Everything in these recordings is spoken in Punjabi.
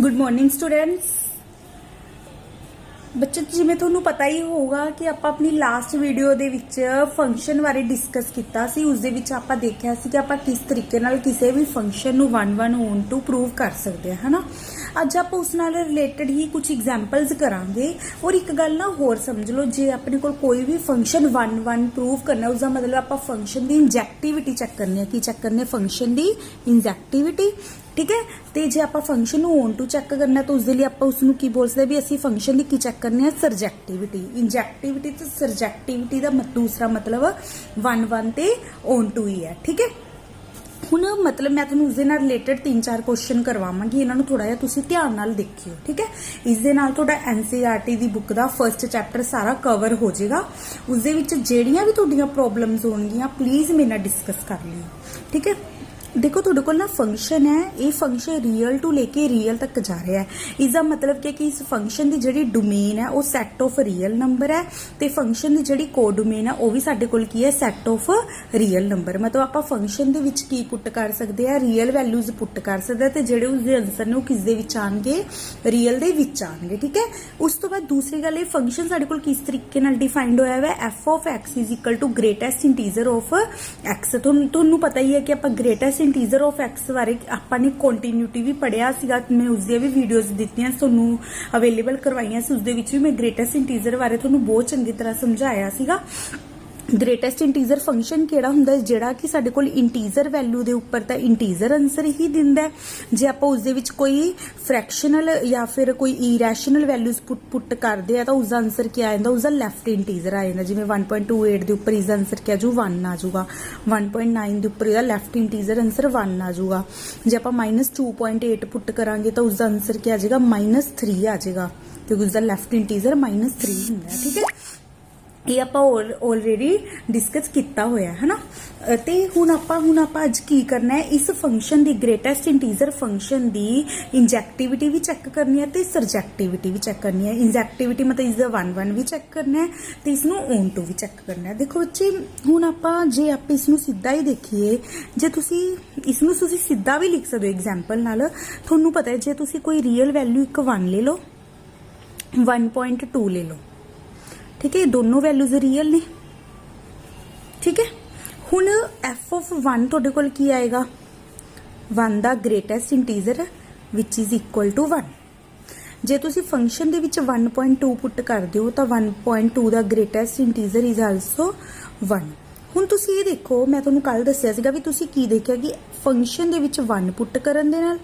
Good morning students. बच्चों जिवें तुहानूं पता ही होगा कि आपां अपनी last video they which function बारे डिस्कस कीता सी। उस दे विच आपां देखिया सी कि आपां किस तरीके नाल किसी भी फंक्शन नूं 1-1 ऑन टू प्रूव कर सकते हैं, है ना। अज आपां उस नाल रिलेटेड ही कुछ एग्जाम्पल्स करांगे। और एक गल ना होर समझ लो, जे अपने कोल कोई भी फंक्शन 1-1 प्रूव करना, उसका मतलब आपां फंक्शन की इंजैक्टिविटी चेक करनी है। की चेक करनी है? फंक्शन की इंजैक्टिविटी, ठीक है। तो जे आप फंक्शन ऑन टू चेक करना तो उसके लिए आप उसनूं की बोल सकते भी असी फंक्शन की चेक करने हैं? सरजैक्टिविटी। इंजैक्टिविटी तो सरजैक्टिविटी का दूसरा मतलब 1-1 ते ऑन टू ही है, ठीक है। हुण मतलब मैं तुहानूं उसदे नाल रिलेटेड 3-4 क्वेश्चन करवावांगी, इन्हां नूं थोड़ा जिहा तुसीं ध्यान नाल देखियो, ठीक है। इस दे नाल तुहाडा NCERT दी बुक दा फर्स्ट चैप्टर सारा कवर हो जाएगा। उसदे विच जेहड़ियां भी तुहाडीआं प्रॉब्लम्स होणगियां प्लीज़ मेरे नाल डिस्कस कर लियो, ठीक है। देखो तुहाडे कोल ना फंक्शन है, ये फंक्शन रियल टू लेके रियल तक जा रहा है। इसका मतलब क्या कि इस फंक्शन की जिहड़ी डोमेन है वो सैट ऑफ रियल नंबर है, तो फंक्शन की जिहड़ी को डोमेन है वो भी साडे कोल की है? Set of real number. मतलब आप फंक्शन दे विच की पुट कर सकते हैं? रियल वैल्यूज पुट कर सकते हैं, तो जिहड़े उसके आंसर ने वो किस दे विच आउणगे? रियल दे विच आउणगे, ठीक है। उस तो बाद दूसरी गल, ये फंक्शन साडे कोल किस तरीके नाल डिफाइंड होया है? F of x is equal to greatest integer of x. तुहानूं पता ही है कि आप ग्रेटेस्ट इंटीजर ऑफ एक्स बारे आपने कॉन्टीन्यूटी भी पढ़िया सीगा। मैं उसदी भी वीडियोज दित्तियां तुहानूं अवेलेबल करवाइयां सी। उसदे विच भी मैं ग्रेटेस्ट इंटीजर बारे तुहानूं बहुत चंगी तरह समझाया सीगा। ग्रेटेस्ट इंटीजर फंक्शन केड़ा हुंदा है? जिहड़ा कि साडे कोल इंटीजर वैल्यू दे उपर तां इंटीजर आंसर ही दिंदा है। जे आपां उसदे विच कोई फ्रैक्शनल या फिर कोई इरैशनल वैल्यूज पुट करदे आ तां उसदा आंसर क्या आ जांदा? उसदा लैफ्ट इंटीजर आ जांदा। जिवें 1.28 दे उपर इसदा आंसर क्या जू 1 आ जाऊगा। 1.9 दे उपर इसदा लैफ्ट इंटीजर आंसर 1 आ जाऊगा। जे आपां -2.8 पुट करांगे तां उसदा आंसर क्या आ जाएगा? -3 आ जाएगा, क्योंकि उसदा लैफ्ट इंटीजर -3 हुंदा है, ठीक है। ये आपां ऑलरेडी डिस्कस किया होया है ना। ते हुण आपां अज की करना है? इस function the greatest integer function the injectivity भी चेक करनी है ते सरजैक्टिविटी भी चेक करनी है। इंजैक्टिविटी मतलब इसका 1-1 भी चेक करना है ते इसनूं ऑन टू भी चेक करना है। देखो बच्चे, हुण आपां जे आप इसनूं सीधा ही देखिए, जे तुसी इसनूं तुसी सीधा भी लिख सकते हो एग्जाम्पल नाल। तुहानूं पता है जे तुसी कोई रियल वैल्यू एक 1 ले लो, 1.2 ले लो, ठीक है। दोनों वैल्यूज रियल ने, ठीक है। हुण एफ ऑफ 1 तुहाडे कोल की आएगा? 1 दा greatest integer which is equal to 1। जे तुसी फंक्शन दे विच 1.2 पुट कर दिओ तां 1.2 दा ग्रेटेस्ट इंटीजर इज आल्सो 1। हुण तुसी ये देखो, मैं तुहानूं कल दस्सिया सीगा भी तुसी की देखिया कि फंक्शन दे विच 1 पुट करन दे नाल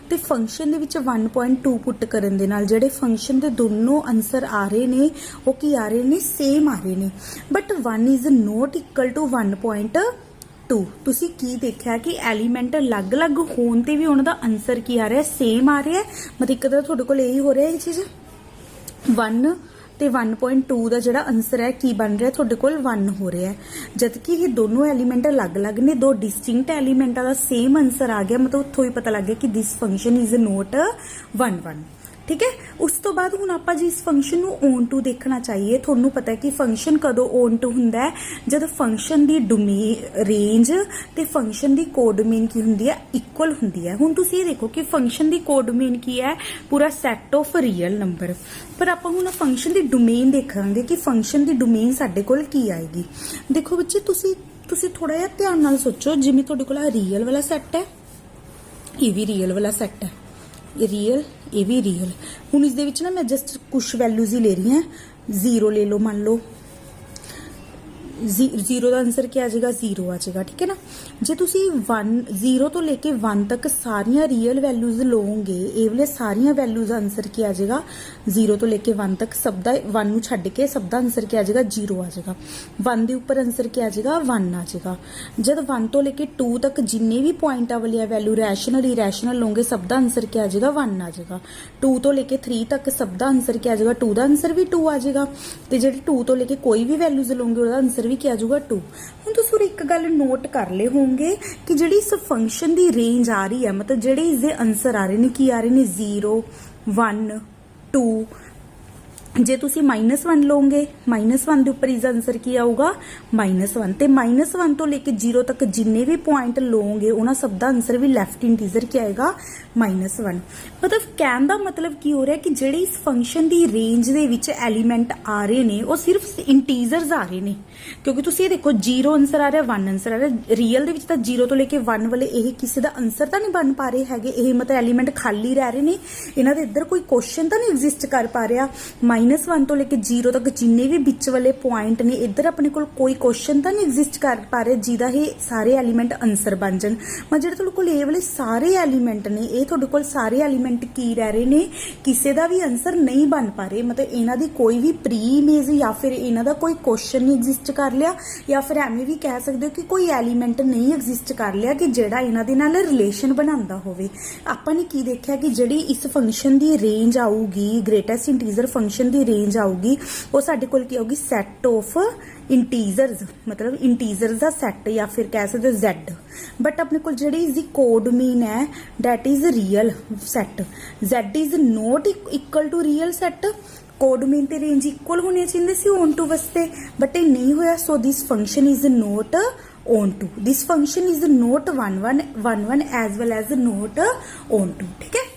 ते फंक्शन दे विच 1.2 पुट करन दे नाल जेहड़े फंक्शन दे दोनों आंसर आ रहे ने वो की आ रहे ने? सेम आ रहे ने। But 1 is not equal to 1.2। तुसी की देखिया कि एलीमेंट अलग अलग होने ते भी उन्हां दा आंसर की आ रहा है? सेम आ रहा है। मतलब एक तरह तुहाडे कोल यही हो रहा है, ये चीज 1 ते 1.2 का जिहड़ा आंसर है की बन रहा है? तुहाडे कोल 1 हो रहा है। जबकि ये दोनों एलीमेंट अलग अलग ने, दो डिस्टिंक्ट एलीमेंटा का सेम आंसर आ गया। मतलब उत्थों ही पता लग गया कि दिस फंक्शन इज नॉट 1-1, ठीक है। उस तो बाद हुण आपां जी इस फंक्शन नूं ऑन टू देखना चाहिए। तुहानूं पता है कि फंक्शन कदों ऑन टू हुंदा है? जद फंक्शन दी डोमेन रेंज ते फंक्शन दी कोडोमेन की हुंदी है? इक्वल हुंदी है। हुण तुसीं ये देखो कि फंक्शन दी कोडोमेन की है? पूरा सैट ऑफ रियल नंबर। पर आपां हुण फंक्शन दी डोमेन देखांगे कि फंक्शन दी डोमेन साडे कोल की आएगी। देखो बच्चे, तुसीं थोड़ा जिहा ध्यान नाल सोचो। जिवें तुहाडे कोल रियल वाला सैट है, ये भी रियल वाला सैट है, ये रियल, ये भी रियल। हुण इस दे विच ना मैं जस्ट कुछ वैल्यूज ही ले रही हैं। 0 ले लो, मान लो 0 का आंसर क्या आ जाएगा? 0 आ जाएगा, ठीक है ना। जे तुसी 0 तो लेके 1 तक सारिया रियल वैल्यूज लोगे, ये वाले सारिया वैल्यूज आंसर क्या आ जाएगा? 0 तो लेके 1 तक सब दा 1 नूं छड्ड के सब दा आंसर क्या आ जाएगा? 0 आ जाएगा। 1 दे उपर आंसर क्या आ जाएगा? 1 आ जाएगा। जब 1 तो लेके 2 तक जिन्ने भी पॉइंट वाली वैल्यू रैशनल इरैशनल लोगे सब दा आंसर क्या आ जाएगा? 1 आ जाएगा। 2 तो लेके 3 तक सब दा आंसर क्या आ जाएगा? 2 दा आंसर भी 2 आ जाएगा। तो जो 2 तो लेके कोई भी वैल्यूज लोगे उसका आंसर भी क्या आ जाऊगा? 2। हुण तुसीं एक गल नोट कर ले होंगे कि जिहड़ी इस फंक्शन दी रेंज आ रही है, मतलब जिहड़े इसदे आंसर आ रहे ने की आ रहे ने? 0, 1, 2, जे तुसी -1 लोगे -1 ਦੇ ਉੱਪਰ इसका आंसर की आऊगा -1 ਤੇ -1 ਤੋਂ ਲੈ ਕੇ 0 ਤੱਕ ਜਿੰਨੇ ਵੀ ਪੁਆਇੰਟ ਲੋਗੇ ਉਹਨਾਂ ਸਭ ਦਾ ਆंसर ਵੀ ਲੈਫਟ ਇੰਟੀਜ਼ਰ ਕੀ ਆਏਗਾ -1। मतलब ਕਹਿਣ ਦਾ मतलब ਕੀ ਹੋ ਰਿਹਾ ਕਿ ਜਿਹੜੇ ਇਸ ਫੰਕਸ਼ਨ ਦੀ ਰੇਂਜ ਦੇ ਵਿੱਚ ਐਲੀਮੈਂਟ ਆ ਰਹੇ ਨੇ ਉਹ ਸਿਰਫ ਇੰਟੀਜ਼ਰਸ ਆ ਰਹੇ ਨੇ ਕਿਉਂਕਿ ਤੁਸੀਂ ਇਹ ਦੇਖੋ 0 ਆंसर ਆ ਰਿਹਾ 1 ਆंसर ਆ ਰਿਹਾ ਰੀਅਲ ਦੇ ਵਿੱਚ ਤਾਂ 0 ਤੋਂ ਲੈ ਕੇ 1 ਵਾਲੇ ਇਹ ਕਿਸੇ ਦਾ ਆंसर ਤਾਂ ਨਹੀਂ ਬਣ ਪਾ ਰਹੇ ਹੈਗੇ ਇਹ ਮਤਲਬ ਐਲੀਮੈਂਟ ਖਾਲੀ ਰਹਿ ਰਹੇ ਨੇ ਇਹਨਾਂ ਦੇ ਇੱਧਰ ਕੋਈ ਕੁਐਸਚਨ ਤਾਂ ਨਹੀਂ ਐਗਜ਼ਿਸਟ ਕਰ ਪਾ ਰਿਹਾ -1 ਤੋਂ ਲੈ ਕੇ 0 ਤੱਕ ਜਿੰਨੇ ਵੀ ਵਿੱਚ ਵਾਲੇ ਪੁਆਇੰਟ ਨੇ ਇੱਧਰ ਆਪਣੇ ਕੋਲ ਕੋਈ ਕੁਐਸਚਨ ਤਾਂ ਨਹੀਂ ਐਗਜ਼ਿਸਟ ਕਰ ਪਾ ਰਿਹਾ ਜਿਹਦਾ ਇਹ ਸਾਰੇ ਐਲੀਮੈਂਟ ਆंसर ਬਣ ਜਾਣ ਮੈਂ ਜਿਹੜੇ ਤੁਹਾਡੇ ਕੋਲ ਇਹ ਵਾਲੇ ਸਾਰੇ ਐਲੀਮੈਂਟ ਨੇ ਇਹ ਤੁਹਾਡੇ ਕੋਲ ਸਾਰੇ ਐਲੀਮੈਂਟ ਕੀ ਰਹਿ ਰਹੇ ਨੇ ਕਿਸੇ ਦਾ ਵੀ ਆंसर ਨਹੀਂ ਬਣ ਪਾ ਰਹੇ ਮਤਲਬ ਇਹਨਾਂ ਦੀ ਕੋਈ ਵੀ ਪ੍ਰੀ ਇਮੇਜ ਜਾਂ ਫਿਰ ਇਹਨਾਂ ਦਾ ਕੋਈ ਕੁਐਸਚਨ ਨਹੀਂ ਐਗਜ਼ਿਸਟ ਕਰ ਲਿਆ ਜਾਂ ਫਿਰ ਐਵੇਂ ਵੀ ਕਹਿ ਸਕਦੇ ਹੋ ਕਿ ਕੋਈ ਐਲੀਮੈਂਟ ਨਹੀਂ ਐਗਜ਼ਿਸਟ ਕਰ ਲਿਆ ਕਿ ਜਿਹੜਾ ਇਹਨਾਂ ਦੇ ਨਾਲ ਰਿਲੇਸ਼ਨ ਬਣਾਉਂਦਾ ਹੋਵੇ ਆਪਾਂ ਨੇ ਕੀ ਦੇਖਿਆ ਕਿ ਜਿਹੜੀ ਇਸ ਫੰਕਸ਼ਨ ਦੀ ਰੇਂਜ ਆਊਗੀ ਗ੍ਰੇਟੈਸਟ ਇੰਟੀਜ਼ਰ ਫੰਕਸ਼ਨ ਦੀ ਰੇਂਜ ਆਊਗੀ ਉਹ ਸਾਡੇ ਕੋਲ ਕੀ ਆਊਗੀ ਸੈਟ ਆਫ ਇੰਟੀਜ਼ਰਸ मतलब इंटीजर्स ਦਾ ਸੈਟ ਜਾਂ ਫਿਰ ਕਹਿ ਸਕਦੇ ਹੋ z ਬਟ ਆਪਣੇ ਕੋਲ ਜਿਹੜੀ ਇਸ ਦੀ ਕੋਡ ਮੀਨ ਹੈ that is real set z is not equal to real set codomain ਤੇ ਰੇਂਜ ਇਕੁਅਲ ਹੋਣੇ ਚਾਹੀਦੇ ਸੀ ਔਨ ਟੂ ਵਾਸਤੇ ਬਟ ਇਹ ਨਹੀਂ ਹੋਇਆ so this function is not on to this function is not 11 as well as not on to ठीक है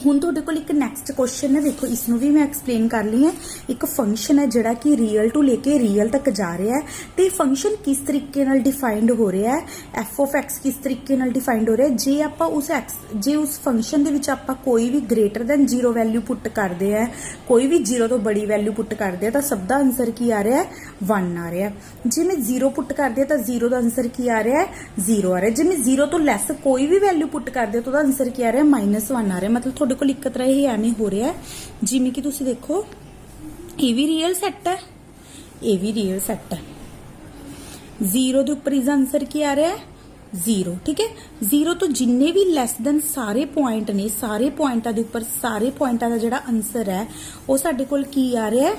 ਹੁਣ ਤੁਹਾਡੇ ਕੋਲ ਇੱਕ ਨੈਕਸਟ ਕੁਐਸਚਨ ਹੈ ਦੇਖੋ ਇਸ ਨੂੰ ਵੀ ਮੈਂ ਐਕਸਪਲੇਨ ਕਰ ਲਈ ਹੈ ਇੱਕ ਫੰਕਸ਼ਨ ਹੈ ਜਿਹੜਾ ਕਿ ਰੀਅਲ ਟੂ ਲੈ ਕੇ ਰੀਅਲ ਤੱਕ ਜਾ ਰਿਹਾ ਹੈ ਤੇ ਫੰਕਸ਼ਨ ਕਿਸ ਤਰੀਕੇ ਨਾਲ ਡਿਫਾਈਨਡ ਹੋ ਰਿਹਾ ਹੈ f of x ਕਿਸ ਤਰੀਕੇ ਨਾਲ ਡਿਫਾਈਨਡ ਹੋ ਰਿਹਾ ਹੈ ਜੇ ਆਪਾਂ ਉਸ ਫੰਕਸ਼ਨ ਦੇ ਵਿੱਚ ਆਪਾਂ ਕੋਈ ਵੀ ਗ੍ਰੇਟਰ ਦੈਨ 0 ਵੈਲਿਊ ਪੁੱਟ ਕਰਦੇ ਆ ਕੋਈ ਵੀ 0 ਤੋਂ ਬੜੀ ਵੈਲਿਊ ਪੁੱਟ ਕਰਦੇ ਆ ਤਾਂ ਸਭ ਦਾ ਆਨਸਰ ਕੀ ਆ ਰਿਹਾ ਹੈ 1 ਆ ਰਿਹਾ ਜੇ ਮੈਂ 0 ਪੁੱਟ ਕਰਦੇ ਤਾਂ 0 ਦਾ ਆਨਸਰ ਕੀ ਆ ਰਿਹਾ ਹੈ 0 ਆ ਰਿਹਾ ਜੇ ਮੈਂ 0 ਤੋਂ ਲੈਸ ਕੋਈ ਵੀ ਵੈਲਿਊ ਪੁੱਟ ਕਰਦੇ ਤਾਂ ਉਹਦਾ ਆਨਸਰ ਕੀ ਆ ਰਿਹਾ -1 ਆ ਰਿਹਾ ਮਤਲਬ ਕੋਲ ਇੱਕ ਤਰ੍ਹਾਂ ਇਹ ਐਵੇਂ ਹੋ ਰਿਹਾ ਜਿਵੇਂ ਕਿ ਤੁਸੀਂ ਦੇਖੋ ਇਹ ਵੀ ਰੀਅਲ ਸੈੱਟ ਹੈ ਇਹ ਵੀ ਰੀਅਲ ਸੈੱਟ ਹੈ 0 ਦੇ ਉੱਪਰ ਇਸਦਾ ਆਨਸਰ ਕੀ ਆ ਰਿਹਾ ਹੈ 0 ਠੀਕ ਹੈ 0 ਤੋਂ ਜਿੰਨੇ ਵੀ ਲੈਸ ਦੈਨ ਸਾਰੇ ਪੁਆਇੰਟ ਨੇ ਸਾਰੇ ਪੁਆਇੰਟਾਂ ਦੇ ਉੱਪਰ ਸਾਰੇ ਪੁਆਇੰਟਾਂ ਦਾ ਜਿਹੜਾ ਆਨਸਰ ਹੈ ਉਹ ਸਾਡੇ ਕੋਲ ਕੀ ਆ ਰਿਹਾ ਹੈ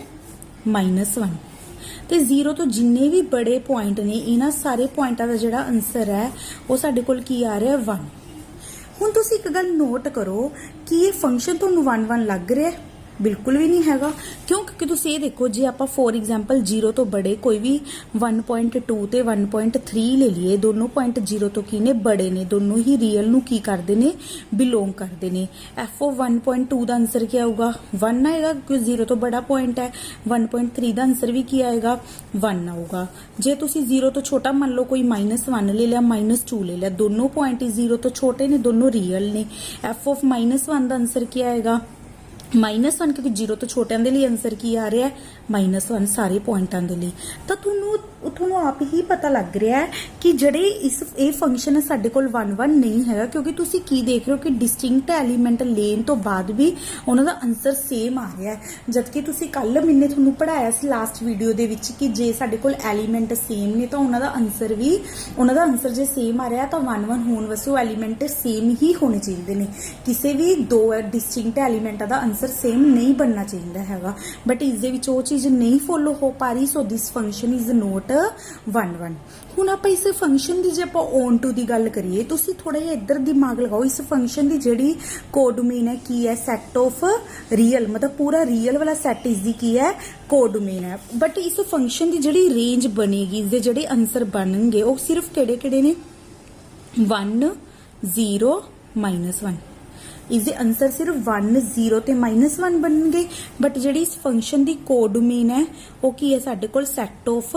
-1 ਤੇ 0 ਤੋਂ ਜਿੰਨੇ ਵੀ ਬੜੇ ਪੁਆਇੰਟ ਨੇ ਇਹਨਾਂ ਸਾਰੇ ਪੁਆਇੰਟਾਂ ਦਾ ਜਿਹੜਾ ਆਨਸਰ ਹੈ ਉਹ ਸਾਡੇ ਕੋਲ ਕੀ ਆ ਰਿਹਾ 1 ਹੁਣ ਤੁਸੀਂ ਇੱਕ ਗੱਲ ਨੋਟ ਕਰੋ ਕਿ ਇਹ ਫੰਕਸ਼ਨ ਤੁਹਾਨੂੰ 1 ਲੱਗ ਰਿਹਾ ਬਿਲਕੁਲ ਵੀ ਨਹੀਂ ਹੈਗਾ ਕਿਉਂ ਕਿਉਂਕਿ ਤੁਸੀਂ ਇਹ ਦੇਖੋ ਜੇ ਆਪਾਂ ਫੋਰ ਐਗਜ਼ਾਮਪਲ 0 ਤੋਂ ਬੜੇ ਕੋਈ ਵੀ 1.2 ਤੇ 1.3 ਲੈ ਲਈਏ ਦੋਨੋਂ ਪੁਆਇੰਟ 0 ਤੋਂ ਕੀ ਨੇ ਬੜੇ ਨੇ ਦੋਨੋਂ ਹੀ ਰੀਅਲ ਨੂੰ ਕੀ ਕਰਦੇ ਨੇ ਬਿਲੋਂਗ ਕਰਦੇ ਨੇ f of 1.2 ਦਾ ਆਨਸਰ ਕੀ ਆਊਗਾ 1 ਆਏਗਾ ਕਿਉਂਕਿ 0 ਤੋਂ ਬੜਾ ਪੁਆਇੰਟ ਹੈ 1.3 ਦਾ ਆਨਸਰ ਵੀ ਕੀ ਆਏਗਾ 1 ਆਊਗਾ ਜੇ ਤੁਸੀਂ 0 ਤੋਂ ਛੋਟਾ ਮੰਨ ਲਓ ਕੋਈ -1 ਲੈ ਲਿਆ -2 ਲੈ ਲਿਆ ਦੋਨੋਂ ਪੁਆਇੰਟ 0 ਤੋਂ ਛੋਟੇ ਨੇ ਦੋਨੋਂ ਰੀਅਲ ਨੇ f of -1 ਦਾ ਆਨਸਰ ਕੀ ਆਏਗਾ -1 ਕਿਉਂਕਿ 0 ਤੋਂ ਛੋਟਿਆਂ ਦੇ ਲਈ ਆਨਸਰ ਕੀ ਆ ਰਿਹਾ ਹੈ -1 ਸਾਰੇ ਪੁਆਇੰਟਾਂ ਦੇ ਲਈ ਤਾਂ ਤੁਹਾਨੂੰ ਆਪ ਹੀ ਪਤਾ ਲੱਗ ਰਿਹਾ ਹੈ ਕਿ ਜਿਹੜੇ ਇਹ ਫੰਕਸ਼ਨ ਹੈ ਸਾਡੇ ਕੋਲ 1 ਨਹੀਂ ਹੈਗਾ ਕਿਉਂਕਿ ਤੁਸੀਂ ਕੀ ਦੇਖ ਰਹੇ ਹੋ ਕਿ ਡਿਸਟਿੰਕਟ ਐਲੀਮੈਂਟ ਲੈਣ ਤੋਂ ਬਾਅਦ ਵੀ ਉਹਨਾਂ ਦਾ ਆਨਸਰ ਸੇਮ ਆ ਰਿਹਾ ਹੈ ਜਦਕਿ ਤੁਸੀਂ ਕੱਲ ਮੈਨੇ ਤੁਹਾਨੂੰ ਪੜਾਇਆ ਸੀ ਲਾਸਟ ਵੀਡੀਓ ਦੇ ਵਿੱਚ ਕਿ ਜੇ ਸਾਡੇ ਕੋਲ ਐਲੀਮੈਂਟ ਸੇਮ ਨੇ ਤਾਂ ਉਹਨਾਂ ਦਾ ਆਨਸਰ ਜੇ ਸੇਮ ਆ ਰਿਹਾ ਤਾਂ 1 ਹੋਣ ਵਾਸਤੇ ਉਹ ਐਲੀਮੈਂਟ ਸੇਮ ਹੀ ਹੋਣੇ ਚਾਹੀਦੇ ਨੇ ਕਿਸੇ ਵੀ ਦੋ ਡਿਸਟਿੰਕਟ ਐਲੀਮੈਂਟਾਂ ਦਾ ਆਨਸਰ ਸੇਮ ਨਹੀਂ ਬਣਨਾ ਚਾਹੀਦਾ ਹੈਗਾ ਬਟ ਇਸ ਦੇ ਵਿੱਚ ਉਹ ਚੀਜ਼ ਨਹੀਂ ਫੋਲੋ ਹੋ ਪਾ ਰਹੀ ਸੋ ਦਿਸ ਫੰਕਸ਼ਨ ਇਜ਼ ਨੋਟ 1 ਹੁਣ ਆਪਾਂ ਇਸ ਫੰਕਸ਼ਨ ਦੀ ਜੇ ਆਪਾਂ ਔਨ ਟੂ ਦੀ ਗੱਲ ਕਰੀਏ ਤੁਸੀਂ ਥੋੜਾ ਜਿਹਾ ਇੱਧਰ ਦਿਮਾਗ ਲਗਾਓ ਇਸ ਫੰਕਸ਼ਨ ਦੀ ਜਿਹੜੀ ਕੋਡੋਮੇਨ ਹੈ ਕੀ ਹੈ ਸੈਟ ਆਫ ਰੀਅਲ ਮਤਲਬ ਪੂਰਾ ਰੀਅਲ ਵਾਲਾ ਸੈਟ ਇਸ ਦੀ ਕੀ ਹੈ ਕੋਡੋਮੇਨ ਹੈ ਬਟ ਇਸ ਫੰਕਸ਼ਨ ਦੀ ਜਿਹੜੀ ਰੇਂਜ ਬਣੇਗੀ ਇਸ ਦੇ ਜਿਹੜੇ ਆਨਸਰ ਬਣਨਗੇ ਉਹ ਸਿਰਫ ਕਿਹੜੇ ਨੇ 1 0 -1 ਇਸ ਦੇ ਆਨਸਰ ਸਿਰਫ 1 0 ਤੇ -1 ਬਣਨਗੇ ਬਟ ਜਿਹੜੀ ਇਸ ਫੰਕਸ਼ਨ ਦੀ ਕੋਡੋਮੇਨ ਹੈ ਉਹ ਕੀ ਹੈ ਸਾਡੇ ਕੋਲ ਸੈਟ ਆਫ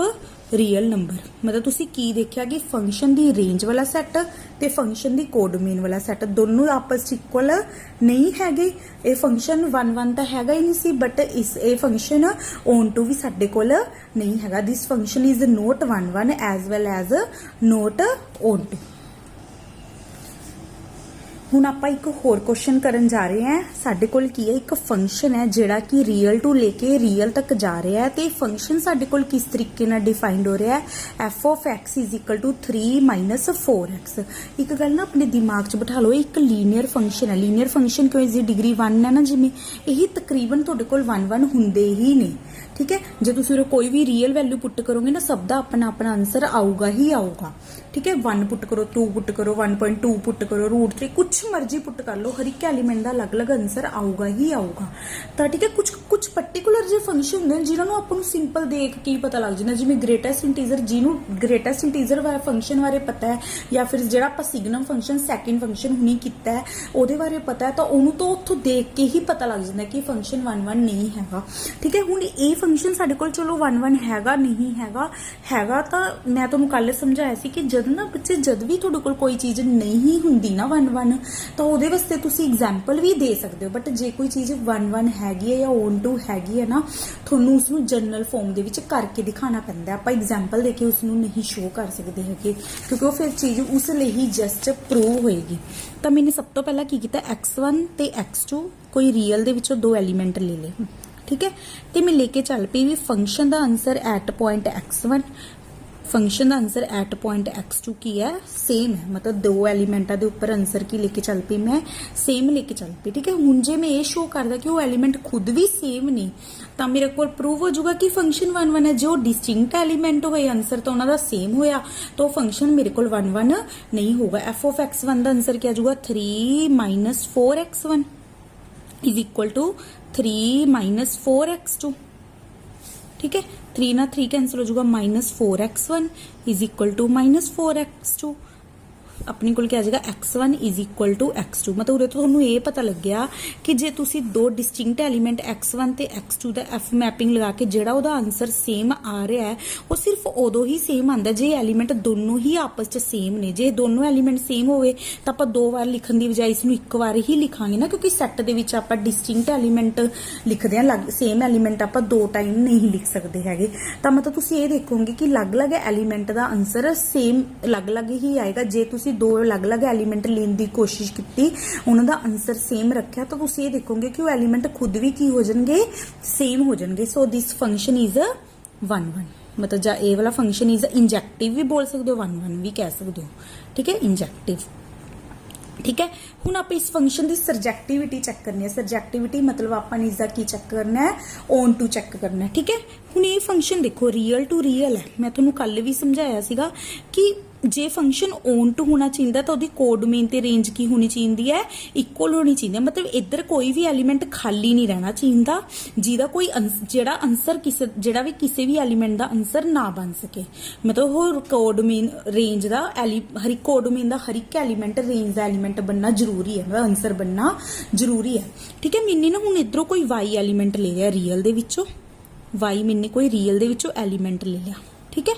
ਰੀਅਲ ਨੰਬਰ ਮਤਲਬ ਤੁਸੀਂ ਕੀ ਦੇਖਿਆ ਕਿ ਫੰਕਸ਼ਨ ਦੀ ਰੇਂਜ ਵਾਲਾ ਸੈੱਟ ਤੇ ਫੰਕਸ਼ਨ ਦੀ ਕੋਡੋਮੇਨ ਵਾਲਾ ਸੈੱਟ ਦੋਨੋਂ ਆਪਸ ਵਿੱਚ ਇਕੁਅਲ ਨਹੀਂ ਹੈਗੇ ਇਹ ਫੰਕਸ਼ਨ 1 ਤਾਂ ਹੈਗਾ ਹੀ ਨਹੀਂ ਸੀ ਬਟ ਇਹ ਫੰਕਸ਼ਨ ਔਨ ਟੂ ਵੀ ਸਾਡੇ ਕੋਲ ਨਹੀਂ ਹੈਗਾ this function is not 1 as well as not onto ਹੁਣ ਆਪਾਂ ਇੱਕ ਹੋਰ ਕੁਐਸਚਨ ਕਰਨ ਜਾ ਰਹੇ ਹਾਂ ਸਾਡੇ ਕੋਲ ਕੀ ਹੈ ਇੱਕ ਫੰਕਸ਼ਨ ਹੈ ਜਿਹੜਾ ਕਿ ਰੀਅਲ ਟੂ ਲੈ ਕੇ ਰੀਅਲ ਤੱਕ ਜਾ ਰਿਹਾ ਹੈ ਤੇ ਫੰਕਸ਼ਨ ਸਾਡੇ ਕੋਲ ਕਿਸ ਤਰੀਕੇ ਨਾਲ ਡਿਫਾਈਨਡ ਹੋ ਰਿਹਾ ਹੈ f of x = 3 - 4x ਇੱਕ ਗੱਲ ਨਾ ਆਪਣੇ ਦਿਮਾਗ 'ਚ ਬਿਠਾ ਲਓ ਇਹ ਇੱਕ ਲੀਨੀਅਰ ਫੰਕਸ਼ਨ ਹੈ ਲੀਨੀਅਰ ਫੰਕਸ਼ਨ ਕਿਉਂ ਇਸ ਦੀ ਡਿਗਰੀ 1 ਹੈ ਨਾ ਜਿਵੇਂ ਇਹ ਤਕਰੀਬਨ ਤੁਹਾਡੇ ਕੋਲ 1 ਹੁੰਦੇ ਹੀ ਨੇ ਠੀਕ ਹੈ ਜੇ ਤੁਸੀਂ ਕੋਈ ਵੀ ਰੀਅਲ ਵੈਲਿਊ ਪੁੱਟ ਕਰੋਗੇ ਨਾ ਸਭ ਦਾ ਆਪਣਾ ਆਨਸਰ ਆਊਗਾ ਹੀ ਆਊਗਾ ठीक है 1 पुट करो 2 पुट करो 1.2 पुट करो √3 कुछ मर्जी पुट कर लो हर एक एलीमेंट का अलग अलग आंसर आऊगा ही आऊगा। तो ठीक है कुछ कुछ पर्टिकुलर जो फंक्शन होंगे जिन्होंने आपको सिंपल देख के ही पता लग जाता जिवें ग्रेटेस्ट इंटीजर जिन्होंने ग्रेटेस्ट इंटीजर वाले फंक्शन बारे पता है या फिर जो आप सिग्नम फंक्शन सैकेंड फंक्शन हुनी किया है वो बारे पता है तो उन्होंने तो उत्थों देख के ही पता लग जाता कि फंक्शन 1 1 नहीं हैगा। ठीक है हुण ये फंक्शन साडे कोल चलो 1 1 हैगा नहीं हैगा तो मैं तुहानूं कल समझाया सी कि जद ना बच्चे जद भी तुहाडे कोल कोई चीज़ नहीं हुंदी ना 1 1 तो उहदे वास्ते तुसीं एग्जाम्पल भी दे सकते हो बट जे कोई चीज़ 1 1 हैगी है या ऑन टू हैगी है ना तुहानूं उसनूं जनरल फॉर्म दे विच करके दिखाना पैंदा आपां एग्जाम्पल दे के उसनूं नहीं शो कर सकते है क्योंकि वो फिर चीज़ उस लिए ही जस्ट प्रूव होएगी। तो मैंने सब तो पहला की कीता x1 ते x2 कोई रियल दे विचों 2 एलीमेंट ले ले ठीक है तो मैं लेके चल पई भी फंक्शन का answer at point x1 function का आंसर एट पॉइंट x2 की है सेम है मतलब 2 एलीमेंटा के उपर आंसर की लेके चल पई मैं सेम लेके चल पई। ठीक है हुण जे मैं ये शो करदा कि वो एलीमेंट खुद भी सेम ने तो मेरे को प्रूव हो जाऊगा कि फंक्शन 1 1 है जो डिस्टिंक्ट एलीमेंट होए आंसर तो उन्होंने सेम होया तो फंक्शन मेरे को 1 1 नहीं होगा। एफ ऑफ x1 का आंसर क्या जाऊगा 3 - 4x1 is equal to 3 - 4x2। ठीक है 3 ना 3 कैंसिल हो जाएगा -4x1 is equal to -4x2 अपने को क्या आ जाएगा x1 is equal to x2 मतलब उरे तो तुहानूं ये पता लग गया कि जे तुसी 2 डिस्टिंक्ट एलीमेंट x1 ते x2 दा f मैपिंग लगा के जेड़ा ओदा आंसर सेम आ रहा है वो सिर्फ उदों ही सेम आंदा जे एलीमेंट दोनों ही आपस च सेम ने। जे दोनों एलीमेंट सेम होवे तो आपां 2 बार लिखण दी बजाय इसनूं एक बार ही लिखांगे ना क्योंकि सैट दे विच आपां डिस्टिंक्ट एलीमेंट लिखदे हां सेम एलीमेंट आपां 2 टाइम नहीं लिख सकते हैगे। तो मतलब तुसी ये देखोगे कि अलग-अलग एलीमेंट दा आंसर सेम अलग-अलग ही आएगा। जे तुसी 2 अलग-अलग एलीमेंट लेने की कोशिश की उन्होंने आंसर सेम रखा तो तुम ये देखोगे कि वो एलीमेंट खुद भी की हो जाएंगे सेम हो जाएंगे। सो दिस फंक्शन इज 1 1 मतलब जा ए वाला फंक्शन इज इंजेक्टिव भी बोल सकते हो 1 1 भी कह सकते हो। ठीक है इंजेक्टिव। ठीक है हुण आप इस फंक्शन की सरजैक्टिविटी चेक करनी है। सरजैक्टिविटी मतलब आपने इसका की चेक करना है ऑन टू चेक करना है। ठीक है हुण ये फंक्शन देखो रियल टू रियल है मैं तुहानूं कल भी समझाया सीगा कि जे फंक्शन ऑन टू होना चाहिए तो उसकी कोडोमेन ते रेंज की होनी चाहिए है इक्वल होनी चाहिए मतलब इधर कोई भी एलीमेंट खाली नहीं रहना चाहिए जिहदा कोई जेड़ा आंसर जेड़ा भी किसी भी एलीमेंट का आंसर ना बन सके मतलब वो कोडोमेन रेंज का हर एक कोडोमेन का हर एक एलीमेंट रेंज का एलीमेंट बनना जरूरी है मतलब आंसर बनना जरूरी है। ठीक है मैंने ना हुण इधरों कोई वाई एलीमेंट ले लिया रियल दे विचों वाई मैंने कोई रियल दे विचों एलीमेंट ले लिया। ठीक है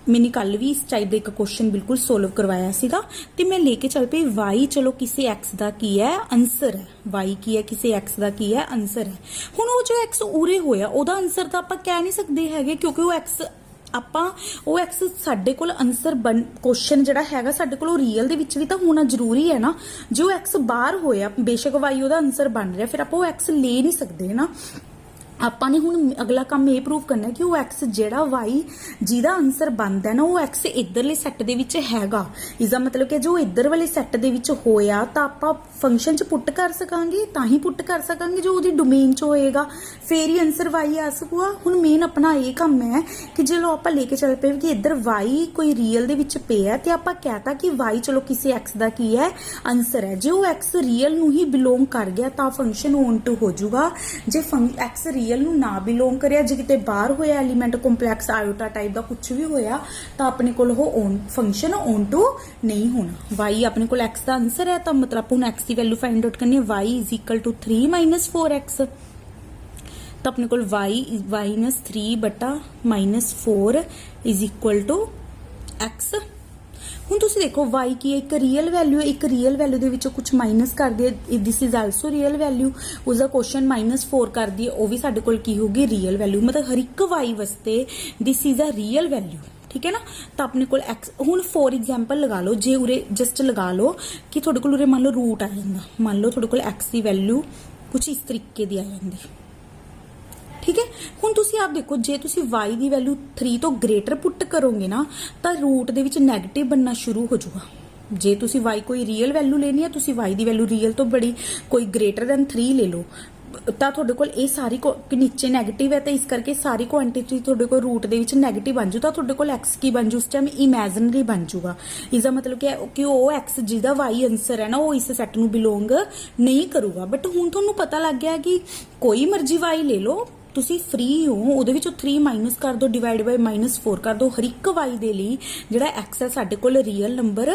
मैंने कल भी इस टाइप का एक क्वेश्चन बिल्कुल सोल्व करवाया सीगा ते मैं लेके चल पई वाई चलो किसी एक्स का की है आंसर है वाई की है किसी एक्स का की है आंसर है। हुण वो जो एक्स उरे होया ओदा आंसर तो आपां कह नहीं सकते हैगे क्योंकि वो एक्स आपां वो एक्स साडे कोल आंसर बन क्वेश्चन जिहड़ा हैगा साडे कोल रियल दे विच भी तो होना जरूरी है ना। जो एक्स बाहर होया बेशक वाई ओदा आंसर बन रहा फिर आपां वो एक्स ले नहीं सकते ना। ਆਪਾਂ ਨੇ ਹੁਣ ਅਗਲਾ ਕੰਮ ਇਹ ਪ੍ਰੂਵ ਕਰਨਾ ਕਿ ਉਹ x ਜਿਹੜਾ y ਜਿਹਦਾ ਆਨਸਰ ਬਣਦਾ ਨਾ ਉਹ x ਇਧਰਲੇ ਸੈੱਟ ਦੇ ਵਿੱਚ ਹੈਗਾ। ਇਸ ਦਾ ਮਤਲਬ ਕਿ ਜੋ ਇਧਰ ਵਾਲੇ ਸੈੱਟ ਦੇ ਵਿੱਚ ਹੋਇਆ ਤਾਂ ਆਪਾਂ ਫੰਕਸ਼ਨ 'ਚ ਪੁੱਟ ਕਰ ਸਕਾਂਗੇ ਤਾਂ ਹੀ ਪੁੱਟ ਕਰ ਸਕਾਂਗੇ ਜੋ ਉਹਦੀ ਡੋਮੇਨ 'ਚ ਹੋਏਗਾ ਫੇਰ ਹੀ ਆਨਸਰ y ਆ ਸਕੂਗਾ। ਹੁਣ ਮੇਨ ਆਪਣਾ ਇਹ ਕੰਮ ਹੈ ਕਿ ਜਦੋਂ ਆਪਾਂ ਲੈ ਕੇ ਚੱਲ ਪਏ ਕਿ ਇੱਧਰ y ਕੋਈ ਰੀਅਲ ਦੇ ਵਿੱਚ ਪਿਆ ਤੇ ਆਪਾਂ ਕਹਤਾ ਕਿ y ਚਲੋ ਕਿਸੇ x ਦਾ ਕੀ ਹੈ ਆਨਸਰ ਹੈ। ਜੇ ਉਹ x ਰੀਅਲ ਨੂੰ ਹੀ ਬਿਲੋਂਗ ਕਰ ਗਿਆ ਤਾਂ ਫੰਕਸ਼ਨ ਔਨ ਟੂ ਹੋ ਜਾਊਗਾ। ਜੇ x रियल ना बिलोंग करे जे किते बाहर होया एलीमेंट कंपलैक्स आयोटा टाइप का कुछ भी होया तो अपने को ऑन फंक्शन ऑन टू नहीं होना। वाई अपने को एक्स का आंसर है तो मतलब हम एक्स की वैल्यू फाइंड आउट करनी है Y is equal to 3 - 4x तो अपने को वाई -3 बटा -4 इज इक्वल टू एक्स। ਹੁਣ ਤੁਸੀਂ ਦੇਖੋ y की एक रियल वैल्यू है एक रियल वैल्यू ਦੇ ਵਿੱਚੋਂ ਕੁਝ ਮਾਈਨਸ ਕਰ ਦਿਏ this is also real value ਉਸਦਾ ਕੁਐਸਚਨ -4 ਕਰ ਦਿਏ ਉਹ ਵੀ ਸਾਡੇ ਕੋਲ ਕੀ ਹੋਗੀ ਰੀਅਲ ਵੈਲਿਊ मतलब हर एक y वास्ते this is a real value. ठीक है ना तो अपने को एक्स हूँ फॉर एग्जाम्पल लगा लो जे उरे जस्ट लगा लो कि थोड़े को उरे मान लो रूट आ जाता मान लो थोड़े को एक्स की वैल्यू कुछ इस तरीके की आ जाती। ठीक है हुण तुसी आप देखो जे तुसी y की वैल्यू 3 तो ग्रेटर पुट करोगे ना तो रूट दे विच नैगेटिव बनना शुरू हो जाऊगा। जे तुसी y कोई रियल वैल्यू लेनी है तुसी y की वैल्यू रियल तो बड़ी कोई ग्रेटर दैन 3 ले लो ਤਾਂ ਤੁਹਾਡੇ ਕੋਲ ਇਹ ਸਾਰੀ ਨੀਚੇ ਨੈਗੇਟਿਵ ਹੈ, ਤਾਂ ਇਸ ਕਰਕੇ ਸਾਰੀ ਕੁਆਂਟੀਟੀ ਤੁਹਾਡੇ ਕੋਲ ਰੂਟ ਦੇ ਵਿੱਚ ਨੈਗੇਟਿਵ ਬਣ ਜੂ, ਤਾਂ ਤੁਹਾਡੇ ਕੋਲ x ਕੀ ਬਣ ਜੂ ਉਸ ਟਾਈਮ ਇਮੈਜਨਰੀ ਬਣ ਜੂਗਾ। ਇਸ ਦਾ ਮਤਲਬ ਕਿ ਉਹ x ਜਿਹਦਾ y ਆਨਸਰ ਹੈ ਨਾ ਉਹ ਇਸ ਸੈੱਟ ਨੂੰ ਬਿਲੋਂਗ ਨਹੀਂ ਕਰੂਗਾ। ਬਟ ਹੁਣ ਤੁਹਾਨੂੰ ਪਤਾ ਲੱਗ ਗਿਆ ਕਿ ਕੋਈ ਮਰਜ਼ੀ y ਲੈ ਲਓ, ਤੁਸੀਂ ਫ੍ਰੀ ਹੋ, ਉਹਦੇ ਵਿੱਚੋਂ 3 ਮਾਈਨਸ ਕਰ ਦੋ, ਡਿਵਾਈਡ ਬਾਈ -4 ਕਰ ਦੋ। ਹਰ ਇੱਕ y ਦੇ ਲਈ ਜਿਹੜਾ x ਹੈ ਸਾਡੇ ਕੋਲ ਰੀਅਲ ਨੰਬਰ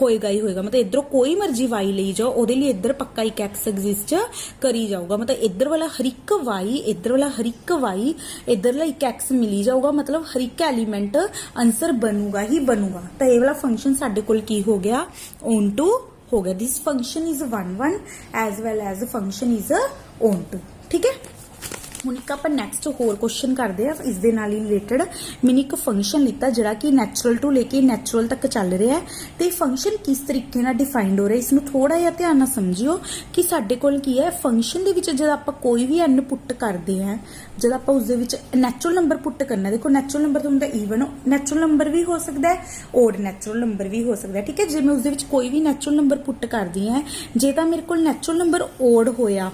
ਹੋਏਗਾ ਹੀ ਹੋਏਗਾ। ਮਤਲਬ ਇਧਰੋਂ ਕੋਈ ਮਰਜ਼ੀ y ਲਈ ਜਾਓ, ਉਹਦੇ ਲਈ ਇੱਧਰ ਪੱਕਾ ਇੱਕ x ਐਗਜ਼ਿਸਟ ਕਰੀ ਜਾਊਗਾ। ਮਤਲਬ ਇੱਧਰ ਵਾਲਾ ਹਰ ਇੱਕ y, ਇੱਧਰ ਵਾਲਾ ਹਰ ਇੱਕ y, ਇੱਧਰਲਾ ਇੱਕ x ਮਿਲੀ ਜਾਊਗਾ। ਮਤਲਬ ਹਰ ਇੱਕ ਐਲੀਮੈਂਟ ਆਨਸਰ ਬਣੂਗਾ ਹੀ ਬਣੂਗਾ। ਤਾਂ ਇਹ ਵਾਲਾ ਫੰਕਸ਼ਨ ਸਾਡੇ ਕੋਲ ਕੀ ਹੋ ਗਿਆ, ਔਨ ਟੂ ਹੋ ਗਿਆ। This function is 1 1 as well as function is onto. ਠੀਕ ਹੈ, ਹੁਣ ਇੱਕ ਆਪਾਂ ਨੈਕਸਟ ਹੋਰ ਕੁਐਸਚਨ ਕਰਦੇ ਆ ਇਸ ਦੇ ਨਾਲ ਹੀ ਰਿਲੇਟਡ। ਮੈंने ਇੱਕ ਫੰਕਸ਼ਨ ਲਿੱਤਾ ਜਿਹੜਾ ਕਿ ਨੈਚੁਰਲ ਟੂ ਲੈ ਕੇ ਨੈਚੁਰਲ ਤੱਕ ਚੱਲ ਰਿਹਾ ਹੈ, ਤੇ ਫੰਕਸ਼ਨ ਕਿਸ ਤਰੀਕੇ ਨਾਲ ਡਿਫਾਈਨਡ ਹੋ ਰਿਹਾ, ਇਸ ਨੂੰ ਥੋੜਾ ਜਿਹਾ ਧਿਆਨ ਨਾਲ ਸਮਝਿਓ ਕਿ ਸਾਡੇ ਕੋਲ ਕੀ ਹੈ ਫੰਕਸ਼ਨ ਦੇ ਵਿੱਚ ਜਦ ਆਪਾਂ ਕੋਈ ਵੀ n ਪੁੱਟ ਕਰਦੇ ਆ, ਜਦ ਆਪਾਂ ਉਸ ਦੇ ਵਿੱਚ ਨੈਚੁਰਲ ਨੰਬਰ ਪੁੱਟ ਕਰਨਾ, ਦੇਖੋ ਨੈਚੁਰਲ ਨੰਬਰ ਤਾਂ ਹੁੰਦਾ ਈਵਨ ਨੈਚੁਰਲ ਨੰਬਰ ਵੀ ਹੋ ਸਕਦਾ ਹੈ, ਓਡ ਨੈਚੁਰਲ ਨੰਬਰ ਵੀ ਹੋ ਸਕਦਾ ਹੈ। ਠੀਕ ਹੈ, ਜੇ ਮੈਂ ਉਸ ਦੇ ਵਿੱਚ ਕੋਈ ਵੀ ਨੈਚੁਰਲ ਨੰਬਰ ਪੁੱਟ ਕਰਦੀ ਆ, ਜੇ ਤਾਂ ਮੇਰੇ ਕੋਲ ਨੈਚੁਰਲ ਨੰਬਰ ਓਡ ਹੋਇਆ